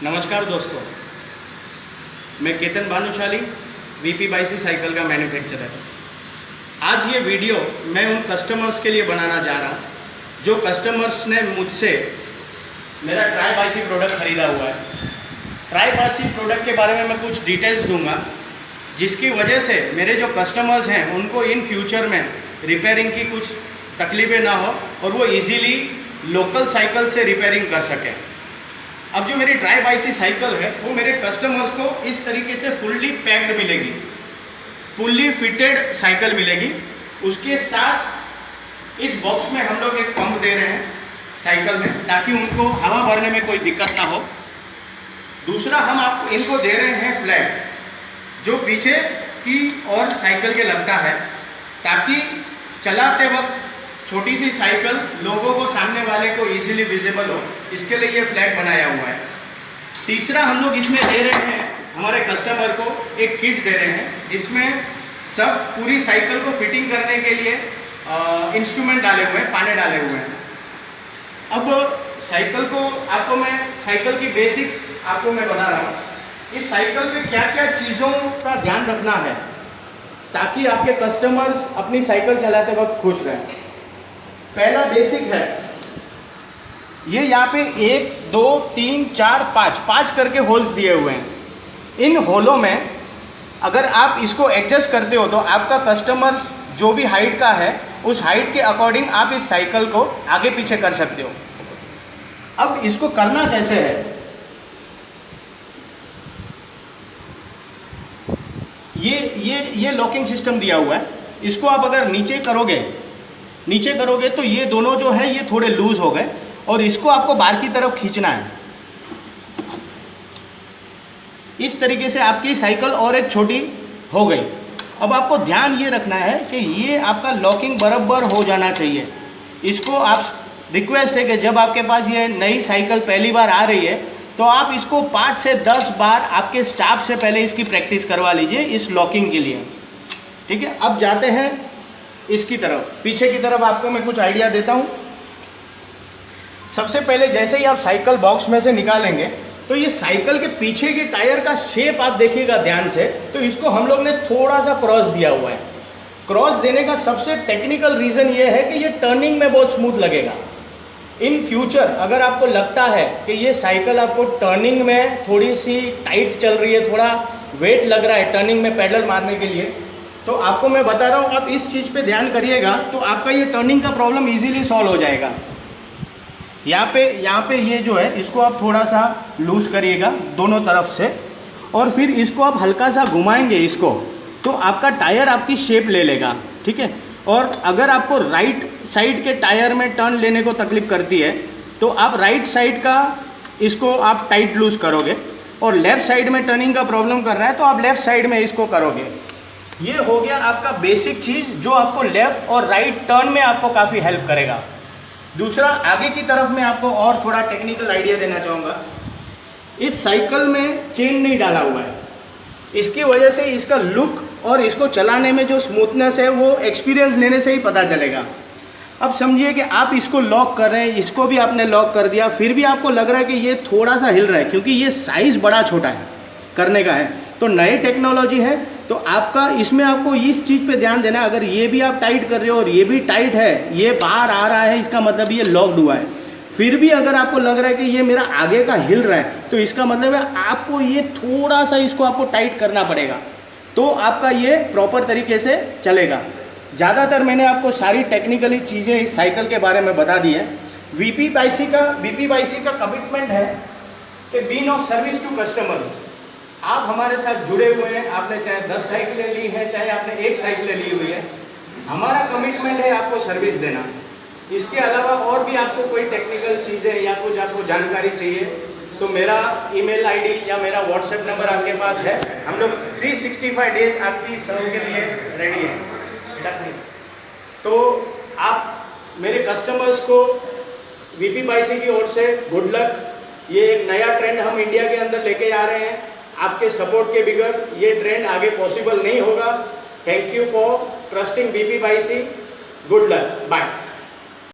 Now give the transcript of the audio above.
नमस्कार दोस्तों, मैं केतन भानुशाली वीपी बाईसी साइकिल का मैन्युफैक्चरर। आज ये वीडियो मैं उन कस्टमर्स के लिए बनाना जा रहा हूँ जो कस्टमर्स ने मुझसे मेरा ट्राई बाईसी प्रोडक्ट ख़रीदा हुआ है। ट्राई बाईसी प्रोडक्ट के बारे में मैं कुछ डिटेल्स दूंगा, जिसकी वजह से मेरे जो कस्टमर्स हैं उनको इन फ्यूचर में रिपेयरिंग की कुछ तकलीफ़ें ना हो और वो इजीली लोकल साइकिल से रिपेयरिंग कर सकें। अब जो मेरी ट्राई बाईसी साइकिल है वो मेरे कस्टमर्स को इस तरीके से फुल्ली पैक्ड मिलेगी, फुल्ली फिटेड साइकिल मिलेगी। उसके साथ इस बॉक्स में हम लोग एक पंप दे रहे हैं साइकिल में, ताकि उनको हवा भरने में कोई दिक्कत ना हो। दूसरा, हम आपको इनको दे रहे हैं फ्लैट, जो पीछे की और साइकिल के लगता है, ताकि चलाते वक्त छोटी सी साइकिल लोगों को, सामने वाले को इजीली विजिबल हो, इसके लिए ये फ्लैग बनाया हुआ है। तीसरा, हम लोग इसमें दे रहे हैं हमारे कस्टमर को एक किट दे रहे हैं, जिसमें सब पूरी साइकिल को फिटिंग करने के लिए इंस्ट्रूमेंट डाले हुए हैं, पाने डाले हुए हैं। अब साइकिल को आपको मैं साइकिल की बेसिक्स आपको मैं बता रहा हूँ। इस साइकिल पे क्या क्या चीज़ों का ध्यान रखना है ताकि आपके कस्टमर्स अपनी साइकिल चलाते वक्त खुश रहें। पहला बेसिक है, ये यहाँ पे 1 2 3 4 5 करके होल्स दिए हुए हैं। इन होलों में अगर आप इसको एडजस्ट करते हो तो आपका कस्टमर जो भी हाइट का है उस हाइट के अकॉर्डिंग आप इस साइकिल को आगे पीछे कर सकते हो। अब इसको करना कैसे है, ये लॉकिंग सिस्टम दिया हुआ है। इसको आप अगर नीचे करोगे तो ये दोनों जो है ये थोड़े लूज हो गए और इसको आपको बाहर की तरफ खींचना है। इस तरीके से आपकी साइकिल और एक छोटी हो गई। अब आपको ध्यान ये रखना है कि ये आपका लॉकिंग बराबर हो जाना चाहिए। इसको आप, रिक्वेस्ट है कि जब आपके पास ये नई साइकिल पहली बार आ रही है तो आप इसको 5 से 10 बार आपके स्टाफ से पहले इसकी प्रैक्टिस करवा लीजिए इस लॉकिंग के लिए। ठीक है, अब जाते हैं इसकी तरफ, पीछे की तरफ आपको मैं कुछ आइडिया देता हूँ। सबसे पहले जैसे ही आप साइकिल बॉक्स में से निकालेंगे तो ये साइकिल के पीछे के टायर का शेप आप देखिएगा ध्यान से, तो इसको हम लोग ने थोड़ा सा क्रॉस दिया हुआ है। क्रॉस देने का सबसे टेक्निकल रीज़न ये है कि ये टर्निंग में बहुत स्मूथ लगेगा। इन फ्यूचर अगर आपको लगता है कि ये साइकिल आपको टर्निंग में थोड़ी सी टाइट चल रही है, थोड़ा वेट लग रहा है टर्निंग में पेडल मारने के लिए, तो आपको मैं बता रहा हूँ आप इस चीज़ पे ध्यान करिएगा तो आपका ये टर्निंग का प्रॉब्लम इजीली सॉल्व हो जाएगा। यहाँ पे ये जो है इसको आप थोड़ा सा लूज करिएगा दोनों तरफ से, और फिर इसको आप हल्का सा घुमाएंगे इसको, तो आपका टायर आपकी शेप ले लेगा। ठीक है, और अगर आपको राइट साइड के टायर में टर्न लेने को तकलीफ करती है तो आप राइट साइड का इसको आप टाइट लूज करोगे, और लेफ़्ट साइड में टर्निंग का प्रॉब्लम कर रहा है तो आप लेफ़्ट साइड में इसको करोगे। ये हो गया आपका बेसिक चीज़ जो आपको लेफ़्ट और राइट टर्न में आपको काफ़ी हेल्प करेगा। दूसरा, आगे की तरफ मैं आपको और थोड़ा टेक्निकल आइडिया देना चाहूँगा। इस साइकिल में चेन नहीं डाला हुआ है, इसकी वजह से इसका लुक और इसको चलाने में जो स्मूथनेस है वो एक्सपीरियंस लेने से ही पता चलेगा। अब समझिए कि आप इसको लॉक कर रहे हैं, इसको भी आपने लॉक कर दिया, फिर भी आपको लग रहा है कि ये थोड़ा सा हिल रहा है क्योंकि ये साइज़ बड़ा छोटा है करने का है। तो नई टेक्नोलॉजी है तो आपका इसमें आपको इस चीज़ पे ध्यान देना है। अगर ये भी आप टाइट कर रहे हो और ये भी टाइट है, ये बाहर आ रहा है, इसका मतलब ये लॉक्ड हुआ है। फिर भी अगर आपको लग रहा है कि ये मेरा आगे का हिल रहा है तो इसका मतलब है आपको ये थोड़ा सा इसको आपको टाइट करना पड़ेगा, तो आपका ये प्रॉपर तरीके से चलेगा। ज़्यादातर मैंने आपको सारी टेक्निकली चीज़ें इस साइकिल के बारे में बता दी हैं। वीपी बाईसी का कमिटमेंट है कि being of service to customers. आप हमारे साथ जुड़े हुए हैं, आपने चाहे 10 साइकिलें ली हैं, चाहे आपने 1 साइकिलें ली हुई है, हमारा कमिटमेंट है आपको सर्विस देना। इसके अलावा और भी आपको कोई टेक्निकल चीज़ें या कुछ आपको जानकारी चाहिए तो मेरा ईमेल आईडी या मेरा व्हाट्सएप नंबर आपके पास है। हम लोग 365 डेज आपकी सर्व के लिए रेडी हैं। तो आप मेरे कस्टमर्स को वीपी बाईसी की ओर से गुड लक। ये एक नया ट्रेंड हम इंडिया के अंदर लेके आ रहे हैं। आपके सपोर्ट के बगैर ये ट्रेंड आगे पॉसिबल नहीं होगा। Thank you for trusting VP BYC. Good luck, bye.